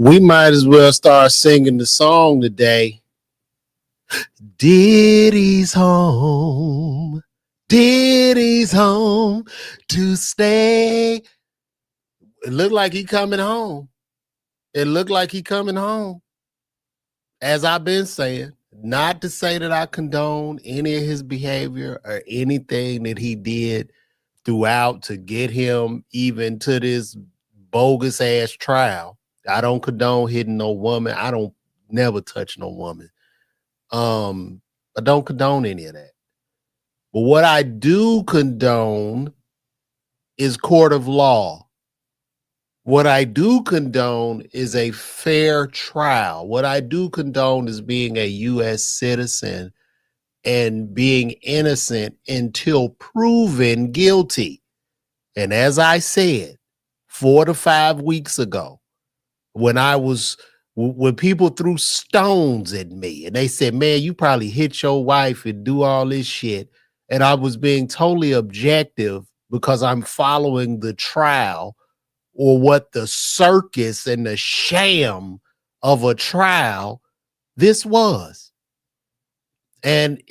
We might as well start singing the song today. Diddy's home. Diddy's home to stay. It looked like he coming home. It looked like he coming home. As I've been saying, not to say that I condone any of his behavior or anything that he did throughout to get him even to this bogus ass trial. I don't condone hitting no woman. I don't never touch no woman. I don't condone any of that. But what I do condone is court of law. What I do condone is a fair trial. What I do condone is being a U.S. citizen and being innocent until proven guilty. And as I said 4 to 5 weeks ago, when people threw stones at me and they said, man, you probably hit your wife and do all this shit. And I was being totally objective because I'm following the trial or what the circus and the sham of a trial this was. And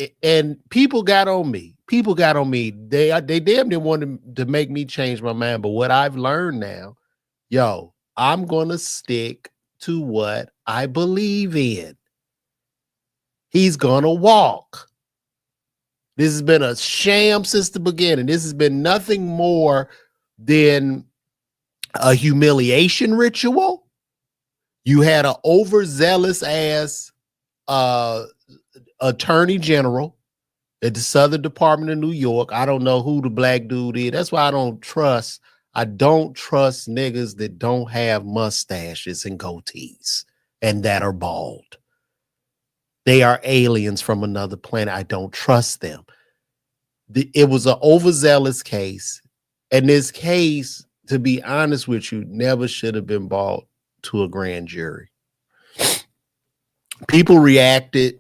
people got on me. People got on me. They damn near wanted to make me change my mind. But what I've learned now, I'm going to stick to what I believe in. He's going to walk. This has been a sham since the beginning. This has been nothing more than a humiliation ritual. You had an overzealous ass attorney general at the Southern Department of New York. I don't know who the black dude is. That's why I don't trust niggas that don't have mustaches and goatees and that are bald. They are aliens from another planet. I don't trust them. It was an overzealous case. And this case, to be honest with you, never should have been brought to a grand jury. People reacted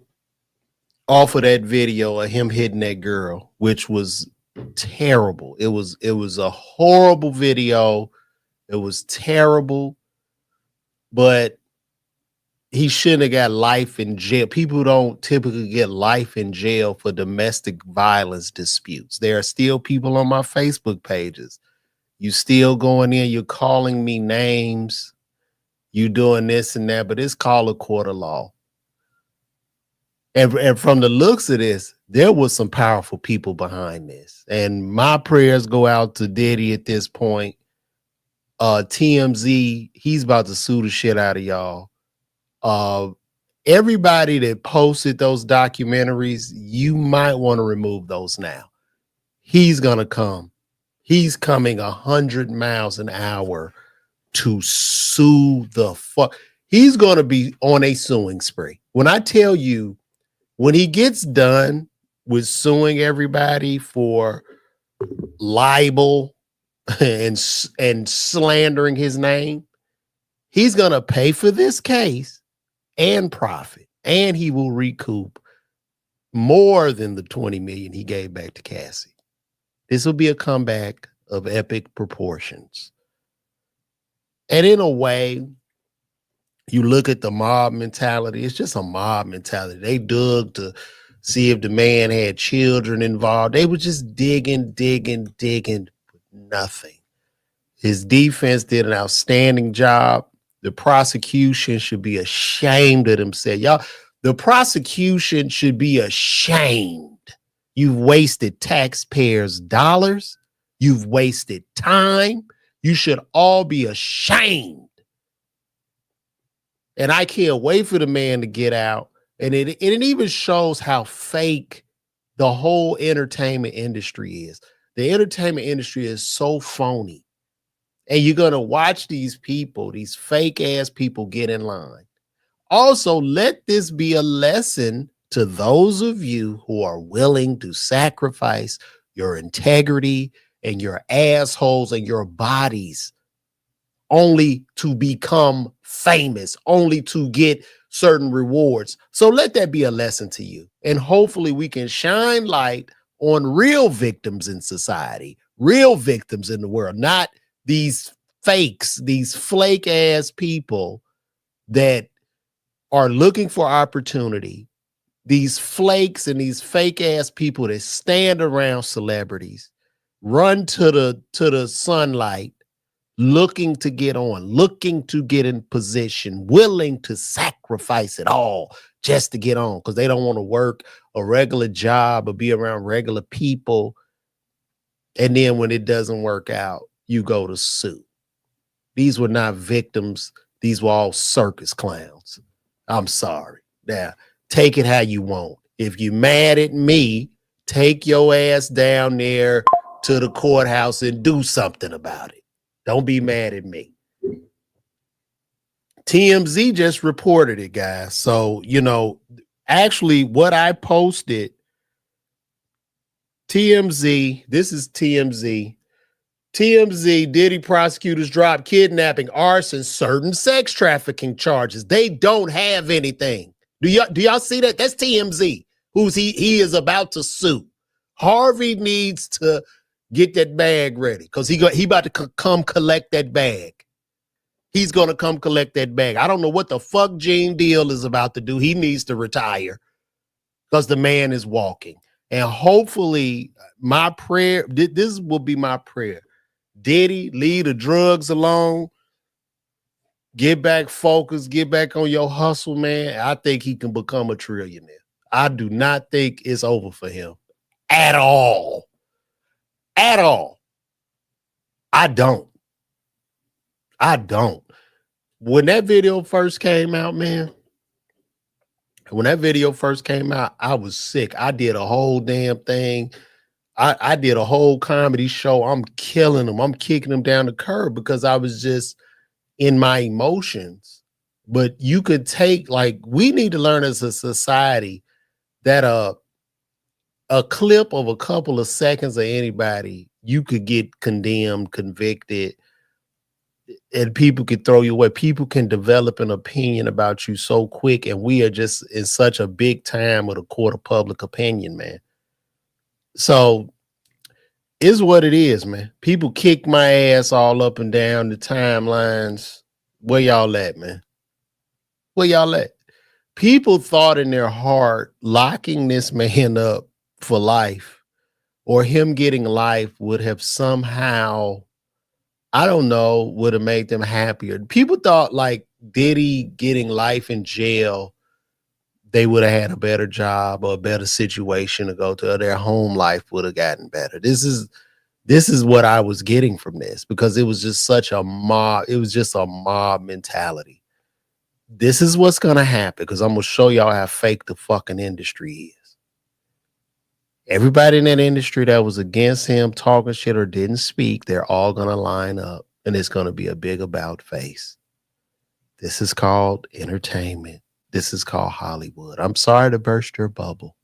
off of that video of him hitting that girl, which was terrible. It was a horrible video. It was terrible, but he shouldn't have got life in jail. People don't typically get life in jail for domestic violence disputes. There are still people on my Facebook pages. You still going in, you're calling me names, you doing this and that, but it's called a court of law. And from the looks of this, there was some powerful people behind this. And my prayers go out to Diddy at this point. TMZ, he's about to sue the shit out of y'all. Everybody that posted those documentaries, you might want to remove those now. He's going to come. He's coming 100 miles an hour to sue the fuck. He's going to be on a suing spree. When I tell you, when he gets done with suing everybody for libel and slandering his name, he's going to pay for this case and profit, and he will recoup more than the $20 million he gave back to Cassie. This will be a comeback of epic proportions. And in a way, you look at the mob mentality, it's just a mob mentality. They dug to see if the man had children involved. They were just digging, nothing. His defense did an outstanding job. The prosecution should be ashamed of themselves. Y'all, the prosecution should be ashamed. You've wasted taxpayers' dollars. You've wasted time. You should all be ashamed. And I can't wait for the man to get out. And it even shows how fake the whole entertainment industry is. The entertainment industry is so phony. And you're going to watch these people, these fake ass people, get in line. Also, let this be a lesson to those of you who are willing to sacrifice your integrity and your assholes and your bodies only to become famous, only to get certain rewards. So let that be a lesson to you. And hopefully we can shine light on real victims in society, real victims in the world, not these fakes, these flake ass people that are looking for opportunity. These flakes and these fake ass people that stand around celebrities, run to the sunlight, looking to get on, looking to get in position, willing to sacrifice it all just to get on because they don't want to work a regular job or be around regular people. And then when it doesn't work out, you go to sue. These were not victims. These were all circus clowns. I'm sorry. Now, take it how you want. If you mad at me, take your ass down there to the courthouse and do something about it. Don't be mad at me. TMZ just reported it, guys. So, actually what I posted, TMZ, this is TMZ. TMZ, Diddy prosecutors drop kidnapping, arson, certain sex trafficking charges. They don't have anything. Do y'all see that? That's TMZ, who's he is about to sue. Harvey needs to get that bag ready because he about to come collect that bag. He's going to come collect that bag. I don't know what the fuck Gene Deal is about to do. He needs to retire because the man is walking. And hopefully my prayer, this will be my prayer. Diddy, leave the drugs alone. Get back focused. Get back on your hustle, man. I think he can become a trillionaire. I do not think it's over for him at all. At all. I don't. When that video first came out, man, I was sick. I did a whole damn thing. I did a whole comedy show. I'm killing them. I'm kicking them down the curb because I was just in my emotions. But you could take, we need to learn as a society that a clip of a couple of seconds of anybody, you could get condemned, convicted, and people could throw you away. People can develop an opinion about you so quick, and we are just in such a big time with a court of public opinion, man. So it's what it is, man. People kick my ass all up and down the timelines. Where y'all at, man? Where y'all at? People thought in their heart locking this man up for life or him getting life would have somehow, I don't know, would have made them happier. People thought like Diddy getting life in jail, they would have had a better job or a better situation to go to, or their home life would have gotten better. This is what I was getting from this because it was just such a mob. It was just a mob mentality. This is what's going to happen because I'm going to show y'all how fake the fucking industry is. Everybody in that industry that was against him, talking shit or didn't speak, they're all going to line up and it's going to be a big about face. This is called entertainment. This is called Hollywood. I'm sorry to burst your bubble.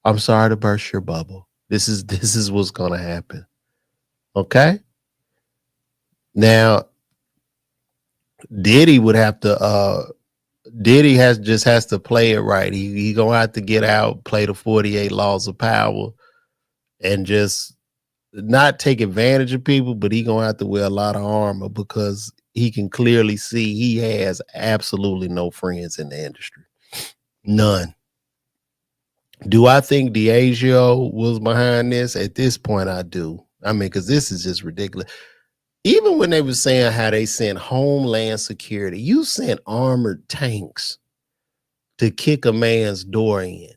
This is what's going to happen. Okay? Now, Diddy would have to Diddy has to play it right. He going to have to get out, play the 48 laws of power and just not take advantage of people, but he going to have to wear a lot of armor because he can clearly see he has absolutely no friends in the industry. None. Do I think Diageo was behind this? At this point, I do. I mean, because this is just ridiculous. Even when they were saying how they sent Homeland Security, you sent armored tanks to kick a man's door in.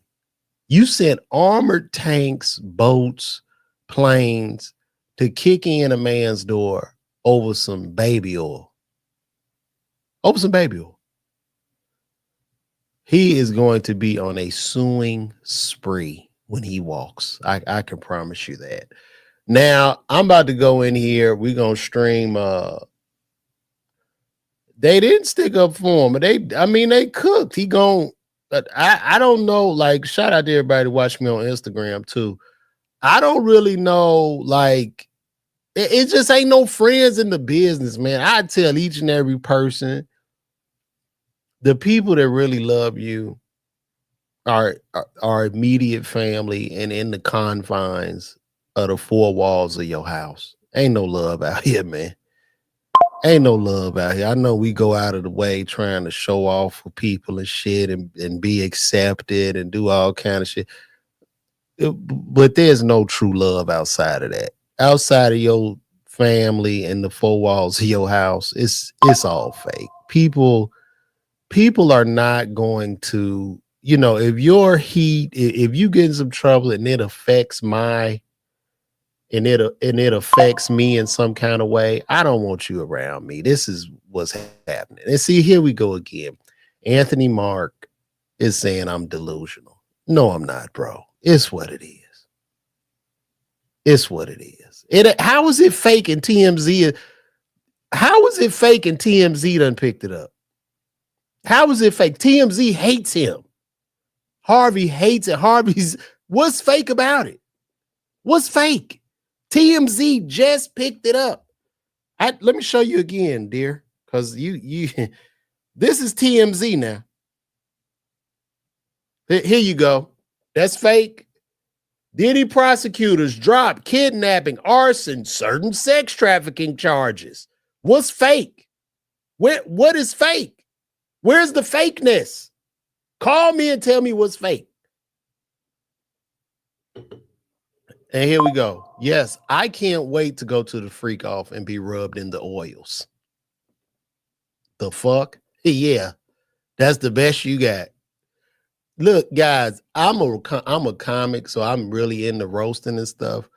You sent armored tanks, boats, planes to kick in a man's door over some baby oil. He is going to be on a suing spree when he walks. I can promise you that. Now, I'm about to go in here. We're going to stream. They didn't stick up for him, but they cooked. He going, I don't know. Like, shout out to everybody to watch me on Instagram too. I don't really know. Like, it just ain't no friends in the business, man. I tell each and every person, the people that really love you are immediate family and in the confines of the four walls of your house. Ain't no love out here, man. Ain't no love out here. I know we go out of the way trying to show off for people and shit and be accepted and do all kind of shit. But there's no true love outside of that. Outside of your family and the four walls of your house, it's all fake. People are not going to, if your heat, if you get in some trouble and it affects it affects me in some kind of way, I don't want you around me. This is what's happening. And see, here we go again. Anthony Mark is saying I'm delusional. No, I'm not, bro. It's what it is. It's what it is. How is it fake and TMZ? How is it fake and TMZ done picked it up? How is it fake? TMZ hates him. Harvey hates it. What's fake about it? What's fake? TMZ just picked it up. Let me show you again, dear, because you this is TMZ now. Here you go. That's fake. Diddy prosecutors drop kidnapping, arson, certain sex trafficking charges. What's fake? What is fake? Where's the fakeness? Call me and tell me what's fake. And here we go. Yes, I can't wait to go to the freak off and be rubbed in the oils. The fuck? Yeah, that's the best you got. Look, guys, I'm a comic, so I'm really into roasting and stuff.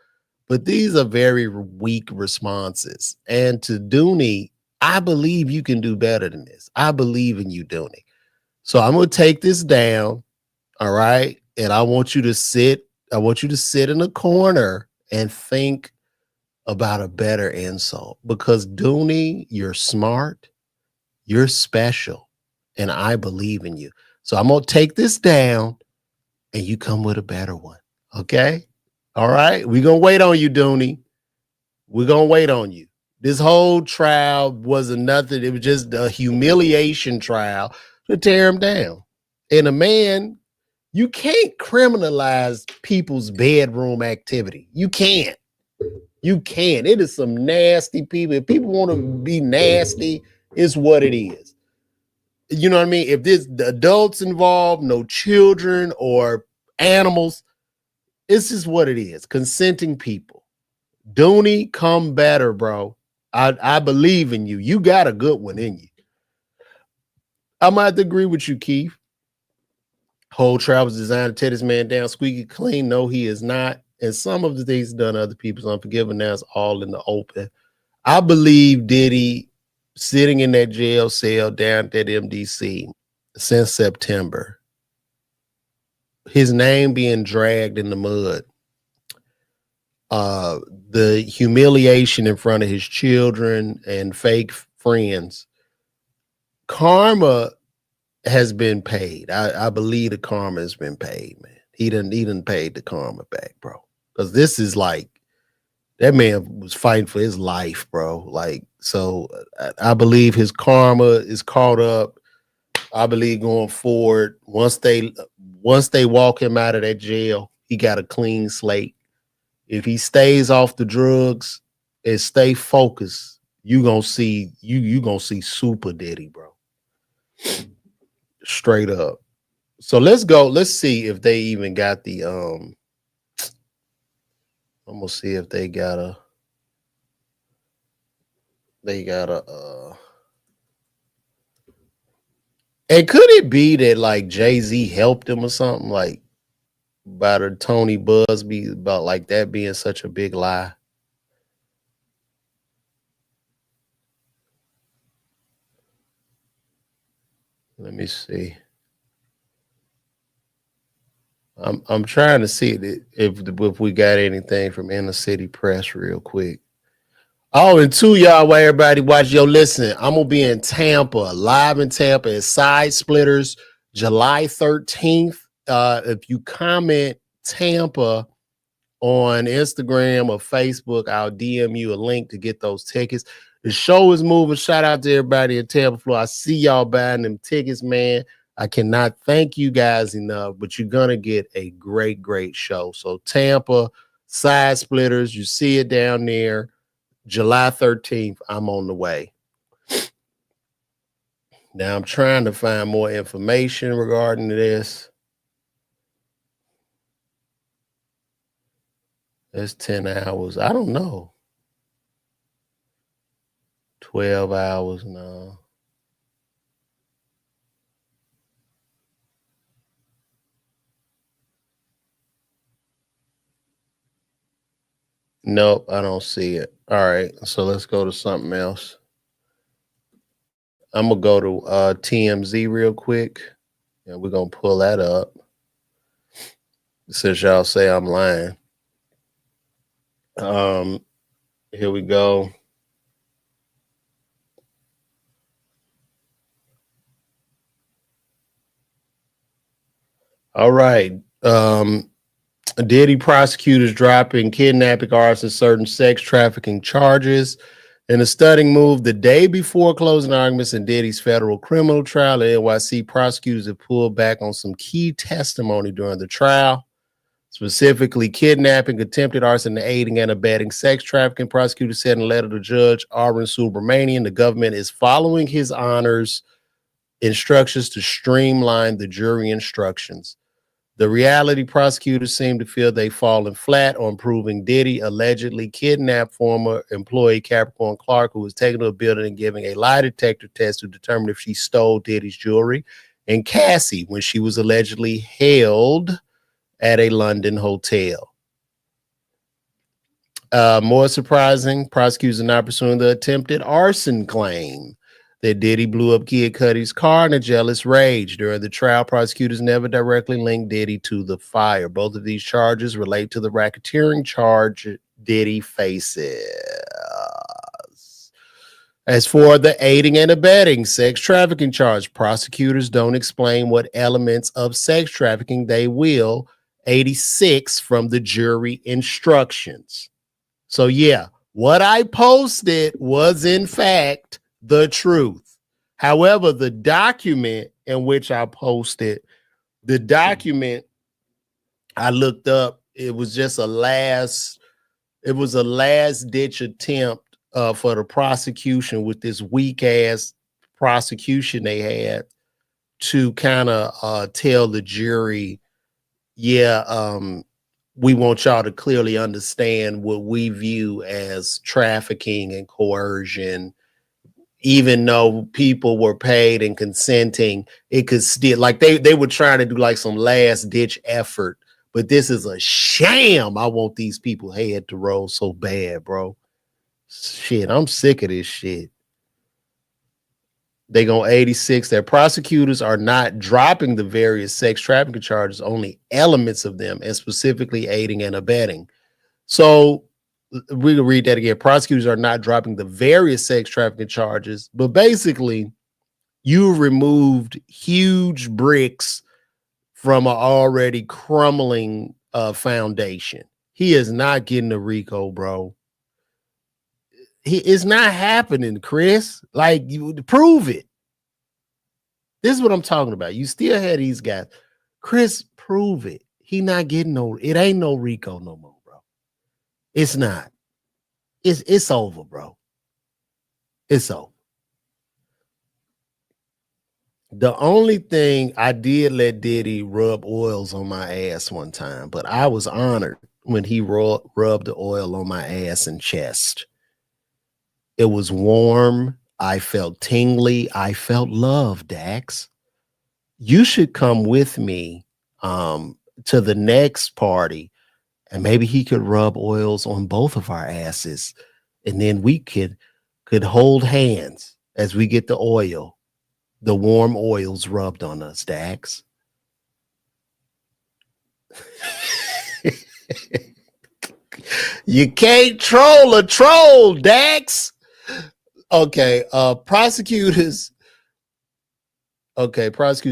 But these are very weak responses. And to Dooney, I believe you can do better than this. I believe in you, Dooney. So I'm gonna take this down. All right. And I want you to sit in a corner and think about a better insult. Because Dooney, you're smart, you're special, and I believe in you. So I'm gonna take this down and you come with a better one. Okay. All right. We're gonna wait on you, Dooney. We're gonna wait on you. This whole trial wasn't nothing. It was just a humiliation trial to tear him down. And a man, you can't criminalize people's bedroom activity. You can't. You can't. It is some nasty people. If people want to be nasty, it's what it is. You know what I mean? If there's adults involved, no children or animals, this is what it is. Consenting people. Dooney, come better, bro. I believe in you. You got a good one in you. I might agree with you, Keith. Whole trial was designed to tear this man down squeaky clean. No, he is not. And some of the things he's done other people's unforgiven. Now it's all in the open. I believe Diddy sitting in that jail cell down at MDC since September. His name being dragged in the mud. The humiliation in front of his children and fake friends. Karma has been paid. I believe the karma has been paid, man. He didn't pay the karma back, bro. Because this is like, that man was fighting for his life, bro. Like, so I believe his karma is caught up. I believe going forward, once they walk him out of that jail, he got a clean slate. If he stays off the drugs and stay focused, you gonna see super Diddy, bro. Straight up. So let's go. Let's see if they even got the I'm gonna see if they got a and could it be that like Jay-Z helped him or something, like about her Tony Busby, about like that being such a big lie? Let me see. I'm trying to see if we got anything from Inner City Press real quick. Oh, and two, y'all, while everybody watch, yo, listen, I'm gonna be in Tampa, live in Tampa at Side Splitters, July 13th. If you comment Tampa on Instagram or Facebook, I'll DM you a link to get those tickets. The show is moving. Shout out to everybody in Tampa, Florida. I see y'all buying them tickets, man. I cannot thank you guys enough, but you're gonna get a great, great show. So Tampa, Side Splitters, you see it down there. July 13th, I'm on the way. Now I'm trying to find more information regarding this. That's 10 hours. I don't know. 12 hours, no. Nope, I don't see it. All right, so let's go to something else. I'm gonna go to TMZ real quick, and we're gonna pull that up since y'all say I'm lying. Here we go. All right. Diddy prosecutors dropping kidnapping, arson, certain sex trafficking charges. In a stunning move, the day before closing arguments in Diddy's federal criminal trial, the NYC prosecutors have pulled back on some key testimony during the trial, specifically kidnapping, attempted arson, and aiding and abetting sex trafficking. Prosecutors said in a letter to Judge Arvin Subramanian, the government is following his honor's instructions to streamline the jury instructions. The reality prosecutors seem to feel they've fallen flat on proving Diddy allegedly kidnapped former employee Capricorn Clark, who was taken to a building and giving a lie detector test to determine if she stole Diddy's jewelry, and Cassie when she was allegedly held at a London hotel. More surprising, prosecutors are not pursuing the attempted arson claim that Diddy blew up Kid Cudi's car in a jealous rage. During the trial, prosecutors never directly linked Diddy to the fire. Both of these charges relate to the racketeering charge Diddy faces. As for the aiding and abetting sex trafficking charge, prosecutors don't explain what elements of sex trafficking they will. 86 from the jury instructions. So yeah, what I posted was in fact the truth. However, the document in which I posted, the document I looked up, it was a last ditch attempt for the prosecution with this weak ass prosecution they had to kind of tell the jury, yeah, we want y'all to clearly understand what we view as trafficking and coercion. Even though people were paid and consenting, it could still, like, they were trying to do like some last ditch effort, but this is a sham. I want these people head to roll so bad, bro. Shit, I'm sick of this shit. They go 86. Their prosecutors are not dropping the various sex trafficking charges, only elements of them, and specifically aiding and abetting. So we can read that again. Prosecutors are not dropping the various sex trafficking charges, but basically, you removed huge bricks from an already crumbling foundation. He is not getting a RICO, bro. It's not happening, Chris. Like, you prove it. This is what I'm talking about. You still had these guys. Chris, prove it. He not getting it ain't no RICO no more, bro. It's not. It's over, bro. It's over. The only thing, I did let Diddy rub oils on my ass one time, but I was honored when he rubbed the oil on my ass and chest. It was warm. I felt tingly. I felt love, Dax. You should come with me to the next party, and maybe he could rub oils on both of our asses, and then we could hold hands as we get the warm oils rubbed on us, Dax. You can't troll a troll, Dax. Okay, prosecutors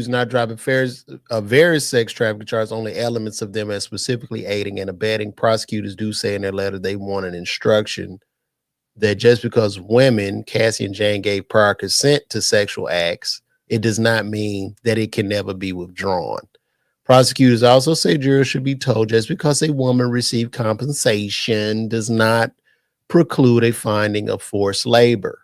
not dropping various sex trafficking charges, only elements of them as specifically aiding and abetting. Prosecutors do say in their letter they want an instruction that just because women, Cassie and Jane, gave prior consent to sexual acts, it does not mean that it can never be withdrawn. Prosecutors also say jurors should be told just because a woman received compensation does not preclude a finding of forced labor.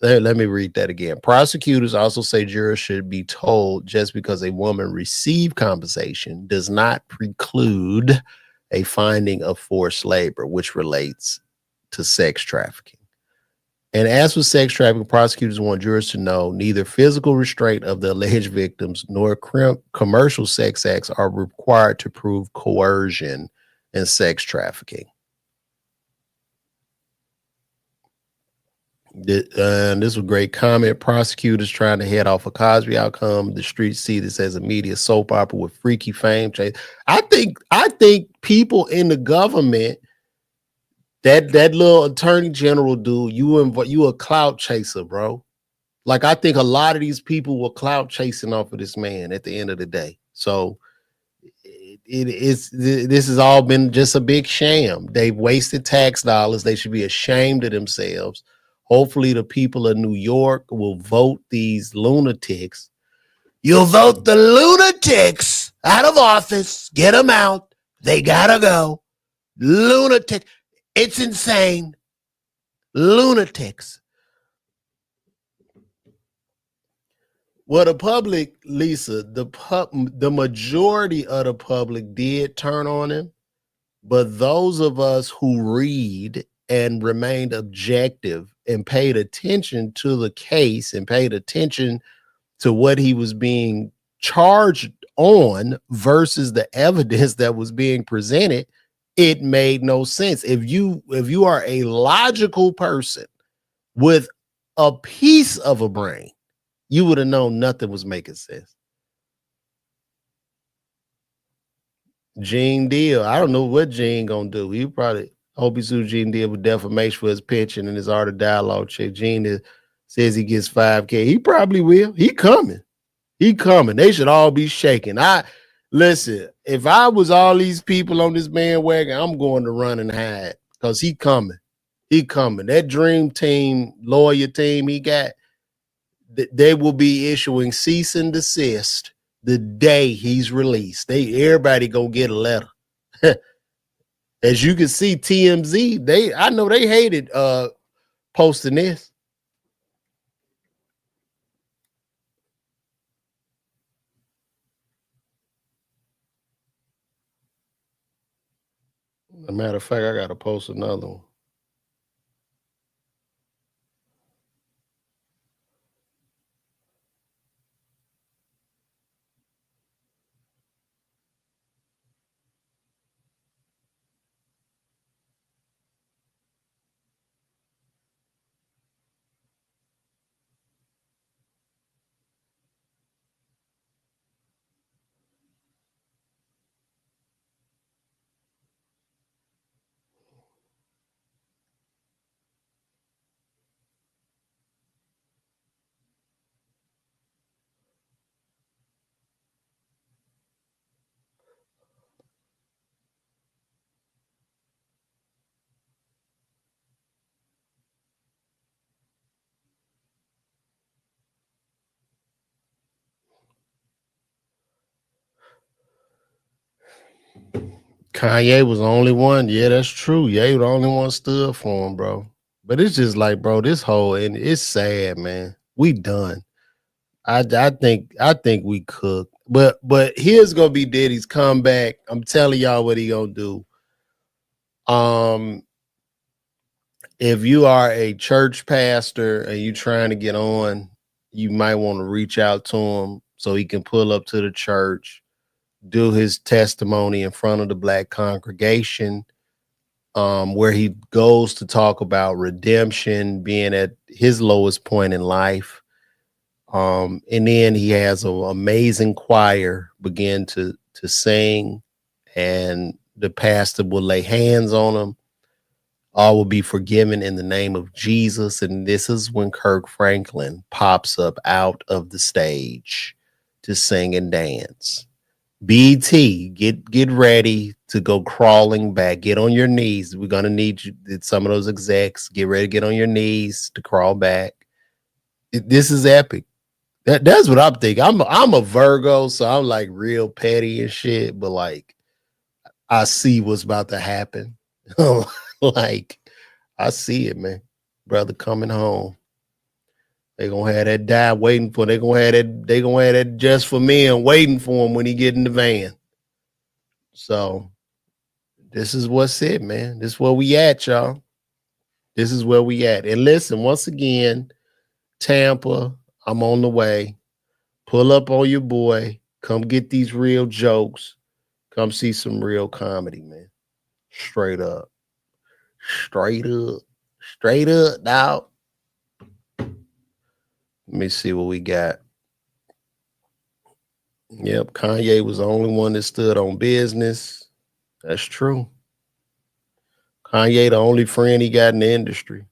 Let me read that again. Prosecutors also say jurors should be told just because a woman received compensation does not preclude a finding of forced labor, which relates to sex trafficking. And as with sex trafficking, prosecutors want jurors to know neither physical restraint of the alleged victims nor commercial sex acts are required to prove coercion in sex trafficking. This was a great comment. Prosecutors trying to head off a Cosby outcome. The streets see this as a media soap opera with freaky fame chase. I think people in the government, that little attorney general dude, you a clout chaser, bro. Like, I think a lot of these people were clout chasing off of this man at the end of the day. So this has all been just a big sham. They've wasted tax dollars. They should be ashamed of themselves. Hopefully the people of New York will vote these lunatics. You'll vote the lunatics out of office. Get them out. They gotta go. Lunatic. It's insane. Lunatics. Well, the public, Lisa, the majority of the public did turn on him, but those of us who read and remained objective and paid attention to the case and paid attention to what he was being charged on versus the evidence that was being presented, it made no sense. If you are a logical person with a piece of a brain, you would have known nothing was making sense. Gene Deal. I don't know what Gene gonna do. He probably hope he sued Gene Deal with defamation for his pitching and his art of dialogue check. Gene says he gets 5K. He probably will. He coming. He coming. They should all be shaking. Listen, if I was all these people on this bandwagon, I'm going to run and hide because he coming. He coming. That dream team, lawyer team he got, they will be issuing cease and desist the day he's released. Everybody gonna get a letter. As you can see, TMZ, I know they hated posting this. As a matter of fact, I gotta post another one. Kanye was the only one. Yeah, that's true. Ye was the only one stood for him, bro. But it's just like, bro, this whole, and it's sad, man. We done. I think we cooked. But here's gonna be Diddy's comeback. I'm telling y'all what he gonna do. If you are a church pastor and you trying to get on, you might want to reach out to him so he can pull up to the church, do his testimony in front of the black congregation, where he goes to talk about redemption, being at his lowest point in life. And then he has an amazing choir begin to sing, and the pastor will lay hands on him. All will be forgiven in the name of Jesus. And this is when Kirk Franklin pops up out of the stage to sing and dance. BT, get ready to go crawling back. Get on your knees. We're gonna need you. Some of those execs, get ready to get on your knees to crawl back. This is epic. That's what I'm thinking. I'm a Virgo, so I'm like real petty and shit, but like I see what's about to happen. Like I see it, man. Brother coming home. They gonna have that die waiting for. They gonna have that just for men waiting for him when he get in the van. So this is what's it, man. This is where we at, y'all. This is where we at. And listen, once again, Tampa, I'm on the way. Pull up on your boy. Come get these real jokes. Come see some real comedy, man. Straight up. Straight up. Straight up, dog. Let me see what we got. Yep, Kanye was the only one that stood on business. That's true. Kanye, the only friend he got in the industry.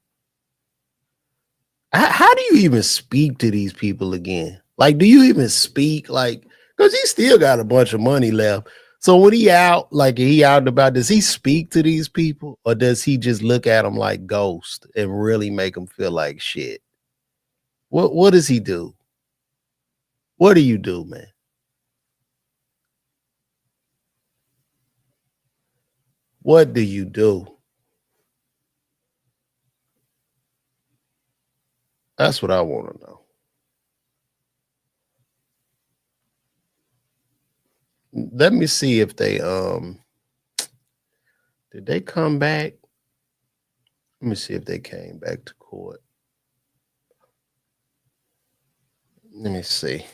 How do you even speak to these people again? Like, do you even speak? Like, because he still got a bunch of money left. So when he out, like he out and about, does he speak to these people, or does he just look at them like ghost and really make them feel like shit? What does he do? What do you do, man? What do you do? That's what I want to know. Let me see if they did they come back? Let me see if they came back to court. Let me see.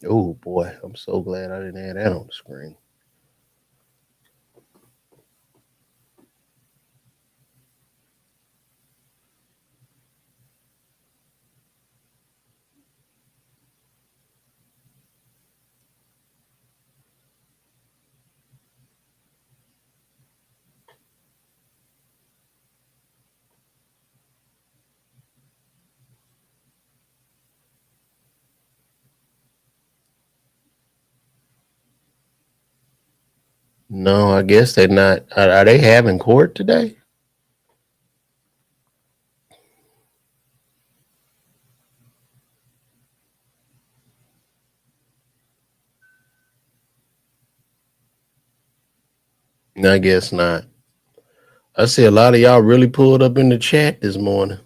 Oh boy, I'm so glad I didn't have that on the screen. No, I guess they're not. Are they having court today? I guess not. I see a lot of y'all really pulled up in the chat this morning.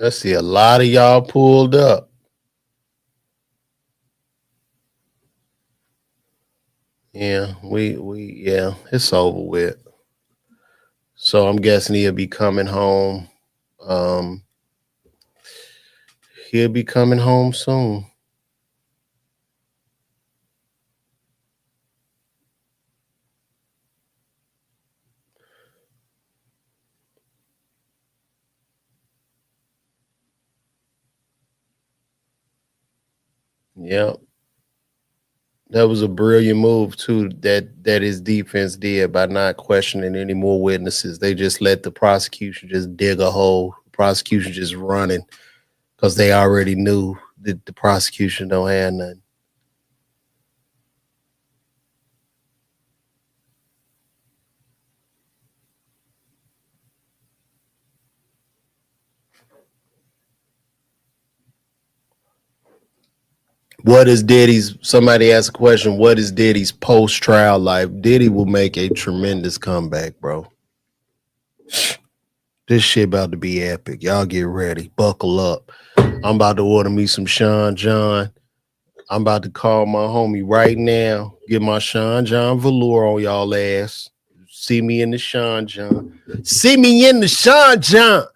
I see a lot of y'all pulled up. Yeah, yeah, it's over with. So I'm guessing he'll be coming home. He'll be coming home soon. Yep. That was a brilliant move too that his defense did by not questioning any more witnesses. They just let the prosecution just dig a hole. The prosecution just running because they already knew that the prosecution don't have nothing. What is Diddy's? Somebody asked a question. What is Diddy's post-trial life? Diddy will make a tremendous comeback, bro. This shit about to be epic. Y'all get ready. Buckle up. I'm about to order me some Sean John. I'm about to call my homie right now. Get my Sean John velour on y'all ass. See me in the Sean John. See me in the Sean John.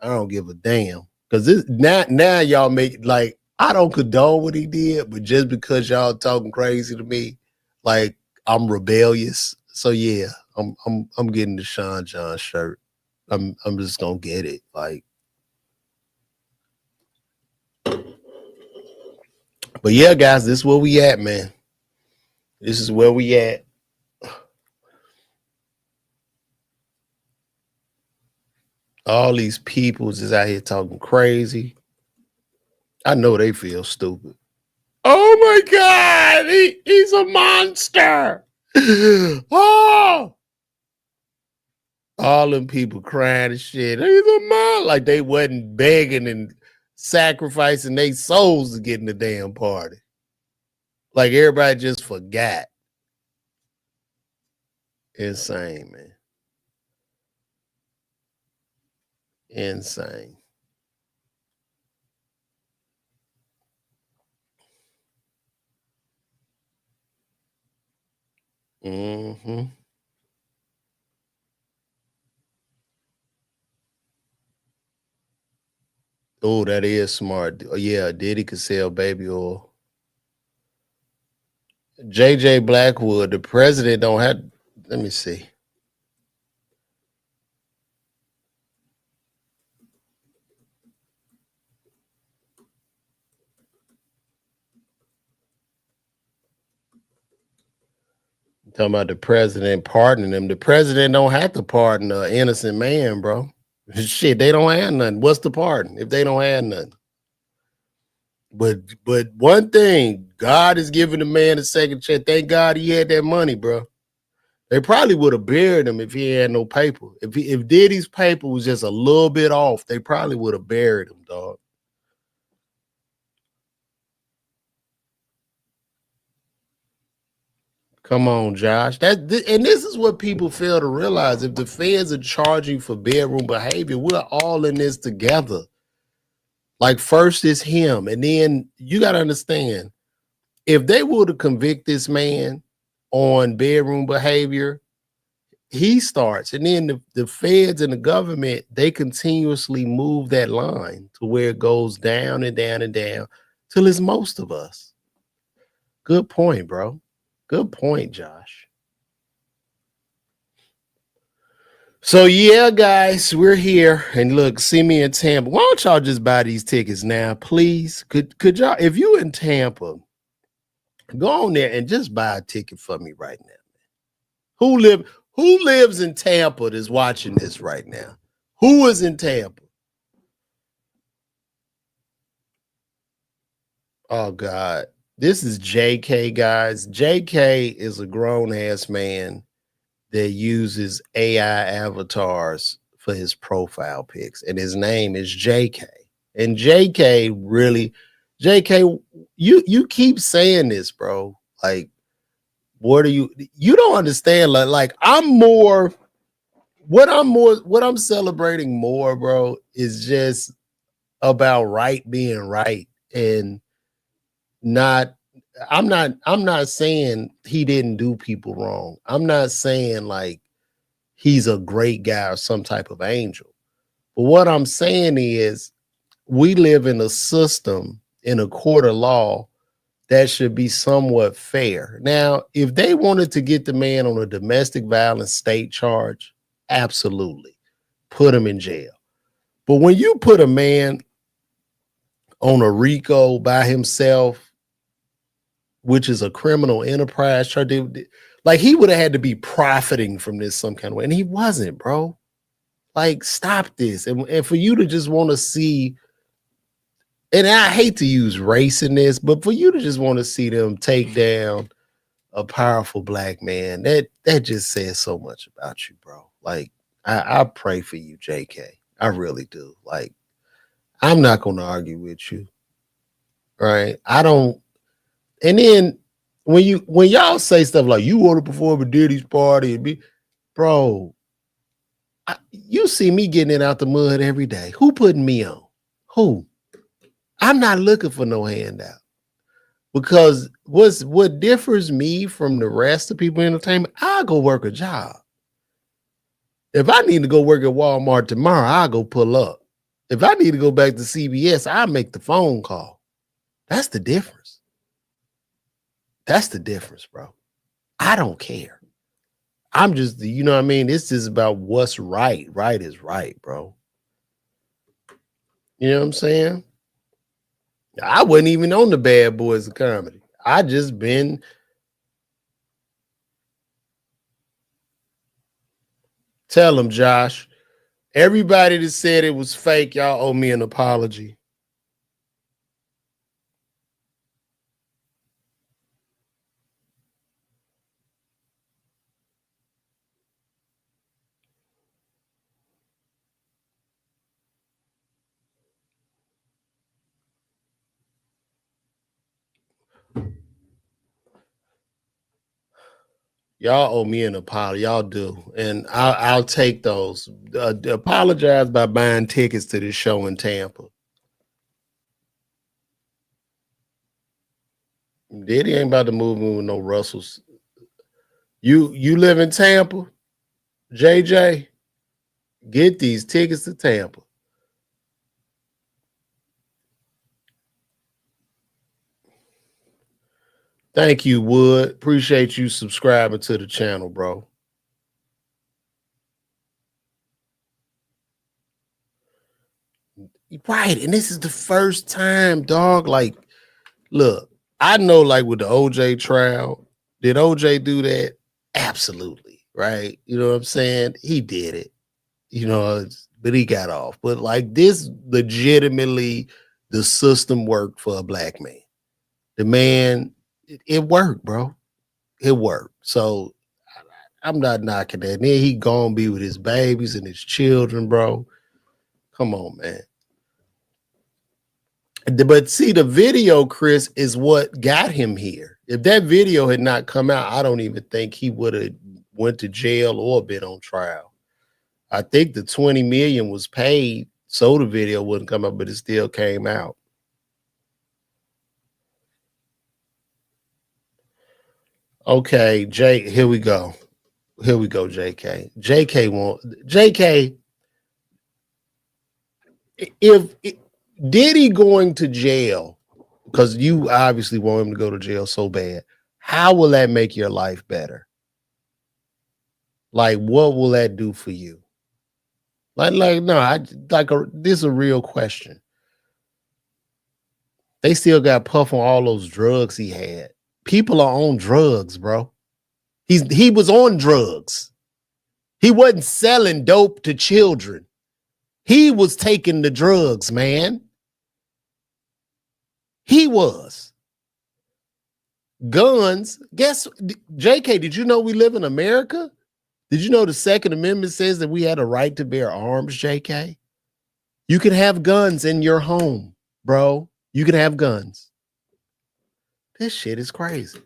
I don't give a damn. Cause this now y'all make like I don't condone what he did, but just because y'all talking crazy to me, like I'm rebellious. So yeah, I'm getting the Sean John shirt. I'm just gonna get it. Like, but yeah, guys, this is where we at, man. This is where we at. All these peoples is out here talking crazy. I know they feel stupid. Oh my God, he's a monster. Oh, All them people crying and shit. He's a man. Like they wasn't begging and sacrificing their souls to get in the damn party. Like everybody just forgot. Insane, man. Insane. Mm-hmm. Oh, that is smart. Yeah, Diddy could sell baby oil. JJ Blackwood, the president don't have. Let me see. Talking about the president pardoning them. The president don't have to pardon an innocent man, bro. Shit, they don't have nothing. What's the pardon if they don't have nothing? But one thing, God is giving the man a second chance. Thank God he had that money, bro. They probably would have buried him if he had no paper. If Diddy's paper was just a little bit off, they probably would have buried him, dog. Come on, Josh. And this is what people fail to realize. If the feds are charging for bedroom behavior, we're all in this together. Like first is him, and then you got to understand, if they were to convict this man on bedroom behavior, he starts, and then the feds and the government, they continuously move that line to where it goes down and down and down till it's most of us. Good point, bro. Good point, Josh. So yeah, guys, we're here, and look, see me in Tampa. Why don't y'all just buy these tickets now, please? Could y'all, if you in Tampa, go on there and just buy a ticket for me right now. Who lives in Tampa that's watching this right now? Who is in Tampa? Oh God. This is JK, guys. JK is a grown-ass man that uses AI avatars for his profile pics, and his name is JK. And JK really, JK, you keep saying this, bro. Like, what are you don't understand? Like what I'm celebrating more, bro, is just about right being right. And not I'm not saying he didn't do people wrong. I'm not saying like he's a great guy or some type of angel. But what I'm saying is we live in a system, in a court of law, that should be somewhat fair. Now, if they wanted to get the man on a domestic violence state charge, absolutely put him in jail. But when you put a man on a RICO by himself, which is a criminal enterprise charge, like he would have had to be profiting from this some kind of way, and he wasn't, bro. Like, stop this. And for you to just want to see, and I hate to use race in this, but for you to just want to see them take down a powerful black man, that just says so much about you, bro. Like, I pray for you, JK. I really do. Like, I'm not gonna argue with you, right? I don't. And then when y'all say stuff like you want to perform a Diddy's party and be, bro, you see me getting it out the mud every day. Who putting me on? Who? I'm not looking for no handout. Because what differs me from the rest of people in entertainment, I'll go work a job. If I need to go work at Walmart tomorrow, I'll go pull up. If I need to go back to CBS, I'll make the phone call. That's the difference. That's the difference, bro. I don't care. I'm just, you know what I mean? It's just about what's right. Right is right, bro. You know what I'm saying? I wasn't even on the Bad Boys of Comedy. I just been. Tell them, Josh. Everybody that said it was fake, y'all owe me an apology. Y'all owe me an apology. Y'all do. And I'll take those. Apologize by buying tickets to this show in Tampa. Diddy ain't about to move in with no Russells. You live in Tampa? JJ, get these tickets to Tampa. Thank you, Wood. Appreciate you subscribing to the channel, bro. Right. And this is the first time, dog. Like, look, I know, like, with the OJ trial, did OJ do that? Absolutely. Right. You know what I'm saying? He did it, you know, but he got off. But like this, legitimately, the system worked for a black man. The man, it worked, bro. It worked. So I'm not knocking that. And then he gonna be with his babies and his children, bro. Come on, man. But see, the video, Chris, is what got him here. If that video had not come out, I don't even think he would have went to jail or been on trial. I think the 20 million was paid, so the video wouldn't come out, but it still came out. Okay, Jay, here we go. Here we go, JK. JK, if Diddy going to jail, because you obviously want him to go to jail so bad, how will that make your life better? Like, what will that do for you? This is a real question. They still got Puff on all those drugs he had. People are on drugs, bro. He was on drugs. He wasn't selling dope to children. He was taking the drugs, man. He was. Guns. Guess, JK, did you know we live in America? Did you know the Second Amendment says that we had a right to bear arms, JK? You can have guns in your home, bro. You can have guns. This shit is crazy.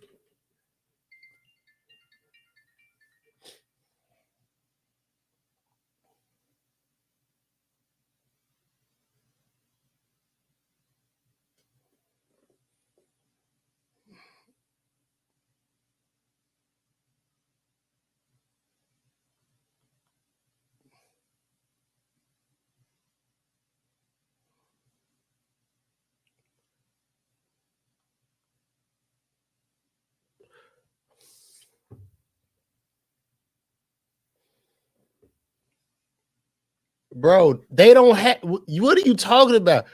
Bro, they don't have, what are you talking about?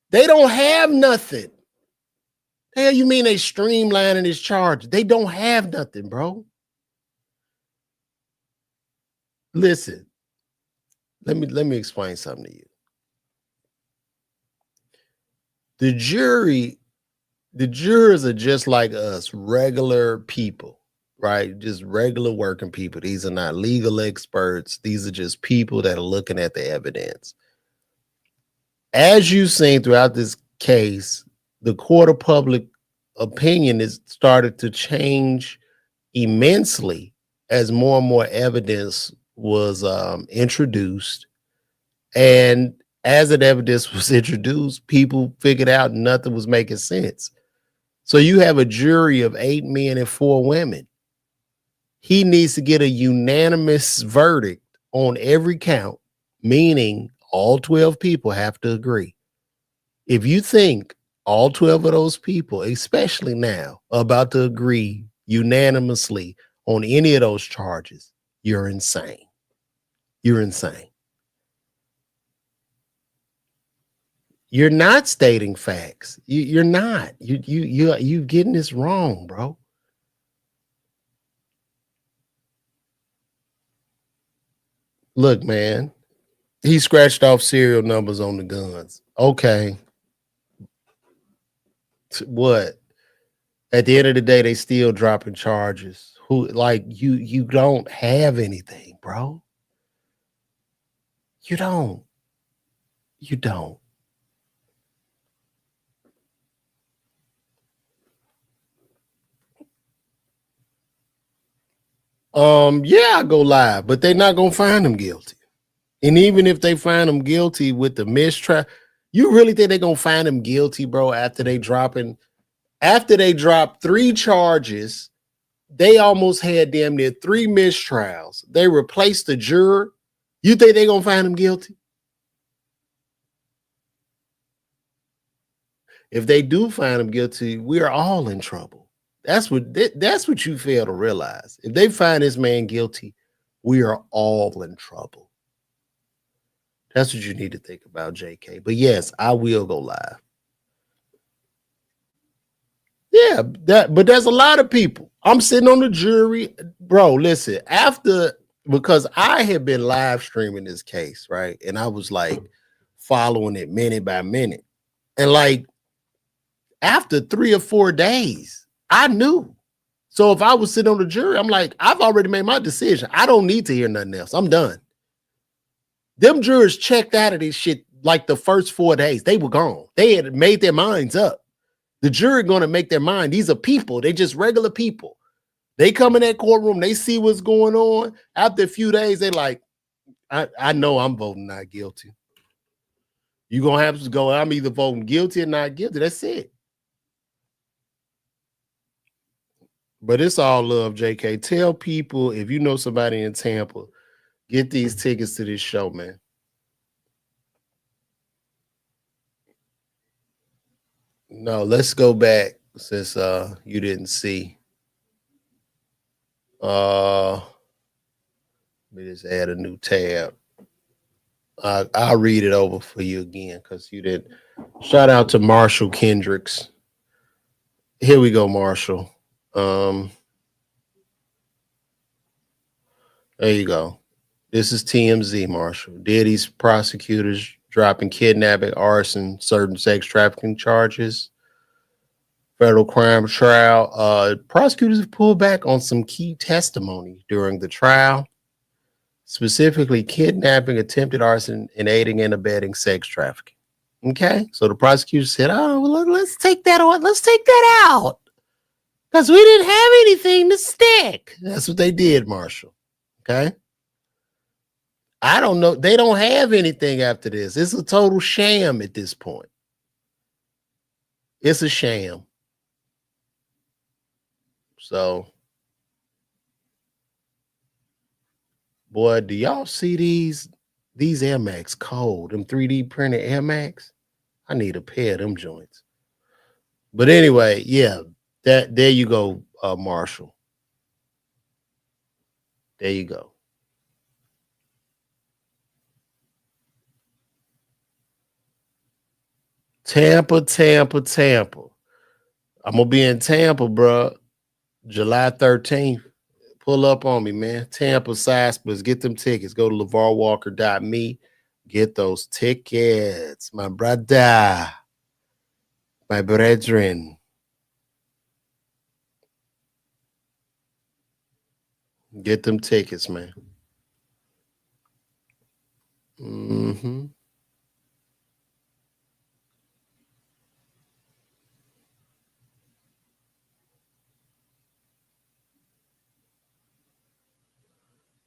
They don't have nothing. Hell, you mean they streamlining his charge? They don't have nothing, bro. Listen, let me explain something to you. The jurors are just like us, regular people, right? Just regular working people. These are not legal experts. These are just people that are looking at the evidence. As you've seen throughout this case, the court of public opinion has started to change immensely as more and more evidence was introduced. And as that evidence was introduced, people figured out nothing was making sense. So you have a jury of 8 men and 4 women. He needs to get a unanimous verdict on every count, meaning all 12 people have to agree. If you think all 12 of those people, especially now, are about to agree unanimously on any of those charges, you're insane. You're insane. You're not stating facts. You're not. You getting this wrong, bro. Look, man, he scratched off serial numbers on the guns. Okay. What? At the end of the day, they still dropping charges. Who, like, you don't have anything, bro. You don't. You don't. Yeah, I go live, but they're not gonna find him guilty. And even if they find him guilty with the mistrial, you really think they're gonna find him guilty, bro? After they drop 3 charges, they almost had damn near 3 mistrials. They replaced the juror. You think they're gonna find him guilty? If they do find him guilty, we are all in trouble. That's what you fail to realize. If they find this man guilty, we are all in trouble. That's what you need to think about, JK. But yes, I will go live. Yeah, but there's a lot of people. I'm sitting on the jury, bro. Listen, because I had been live streaming this case, right? And I was like following it minute by minute. And like after 3 or 4 days, I knew. So if I was sitting on the jury, I'm like, I've already made my decision. I don't need to hear nothing else. I'm done. Them jurors checked out of this shit like the first 4 days. They were gone. They had made their minds up. The jury going to make their mind. These are people. They just regular people. They come in that courtroom. They see what's going on. After a few days, they like, I know I'm voting not guilty. You're going to have to go, I'm either voting guilty or not guilty. That's it. But it's all love, JK. Tell people, if you know somebody in Tampa, get these tickets to this show, man. No, let's go back since you didn't see. Let me just add a new tab. I'll read it over for you again because you didn't. Shout out to Marshall Kendricks. Here we go, Marshall. There you go. This is TMZ, Marshall. Diddy's prosecutors dropping kidnapping, arson, certain sex trafficking charges. Federal crime trial. Prosecutors have pulled back on some key testimony during the trial, specifically kidnapping, attempted arson, and aiding and abetting sex trafficking. Okay, so the prosecutor said, "Oh, well, let's take that out. Let's take that out because we didn't have anything to stick." That's what they did, Marshall. Okay. I don't know. They don't have anything after this. It's a total sham at this point. It's a sham. So, boy, do y'all see these Air Max cold? Them 3D printed Air Max? I need a pair of them joints. But anyway, yeah, there you go, Marshall. There you go. Tampa. I'm gonna be in Tampa, bro. July 13th. Pull up on me, man. Tampa Saspas. Get them tickets. Go to LeVarWalker.me. Get those tickets, my brother, my brethren. Get them tickets, man. Mm-hmm.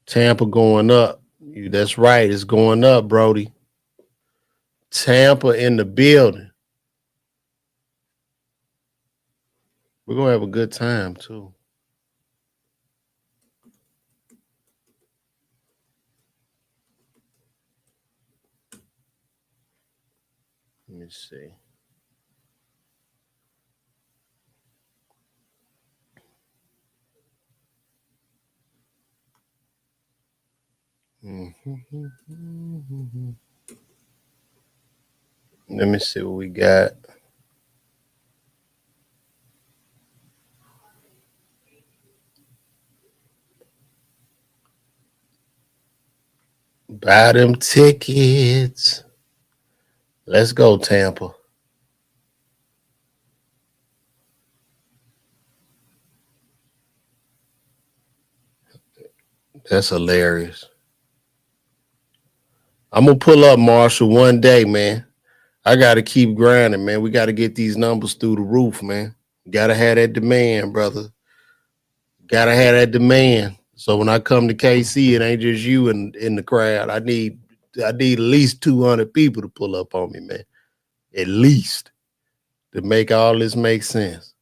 Tampa going up. That's right. It's going up, Brody. Tampa in the building. We're going to have a good time, too. Let me see. Mm-hmm. Let me see what we got. Buy them tickets. Let's go, Tampa. That's hilarious. I'm going to pull up, Marshall, one day, man. I got to keep grinding, man. We got to get these numbers through the roof, man. Got to have that demand, brother. Got to have that demand. So when I come to KC, it ain't just you in the crowd. I need at least 200 people to pull up on me, man. At least to make all this make sense.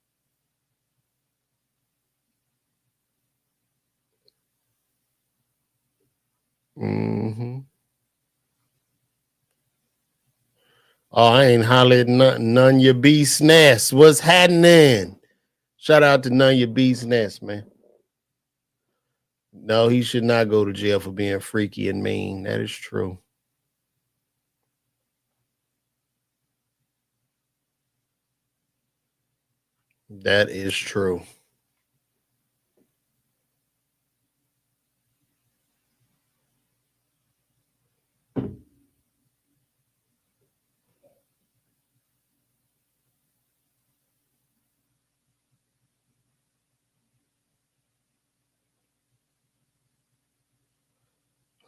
Mm-hmm. Oh, I ain't hollered none your beast nest. What's happening? Shout out to none your beast nest, man. No, he should not go to jail for being freaky and mean. That is true. That is true.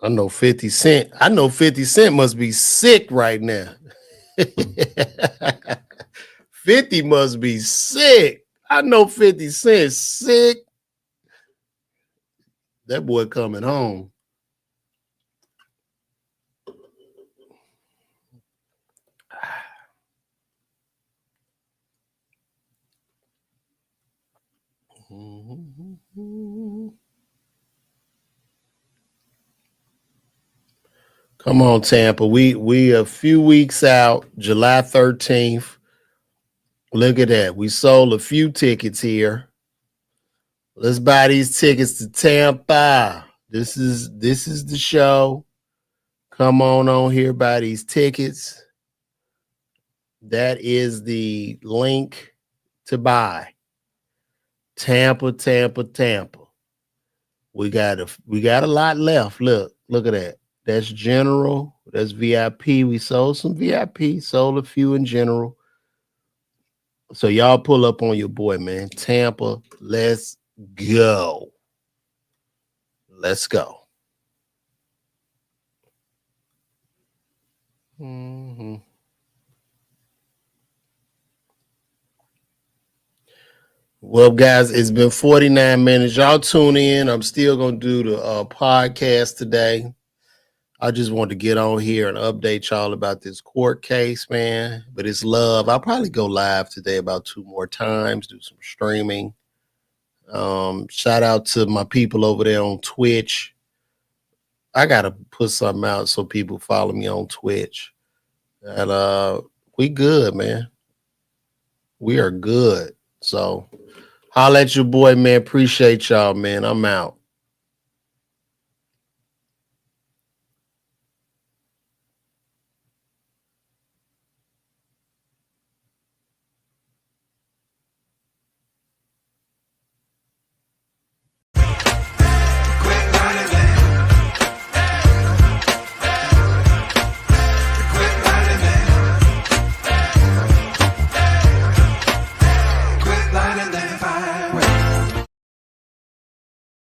I know 50 Cent. I know 50 Cent must be sick right now. 50 must be sick. I know 50 Cent sick. That boy coming home. Come on, Tampa. We a few weeks out, July 13th. Look at that. We sold a few tickets here. Let's buy these tickets to Tampa. This is the show. Come on here, buy these tickets. That is the link to buy. Tampa. We got a lot left. Look at that. That's general. That's VIP. We sold some VIP, sold a few in general. So y'all pull up on your boy, man. Tampa, let's go. Let's go. Mm-hmm. Well, guys, it's been 49 minutes. Y'all tune in. I'm still going to do the podcast today. I just wanted to get on here and update y'all about this court case, man. But it's love. I'll probably go live today about 2 more times, do some streaming. Shout out to my people over there on Twitch. I got to put something out so people follow me on Twitch. And we good, man. We are good. So holla at your boy, man. Appreciate y'all, man. I'm out.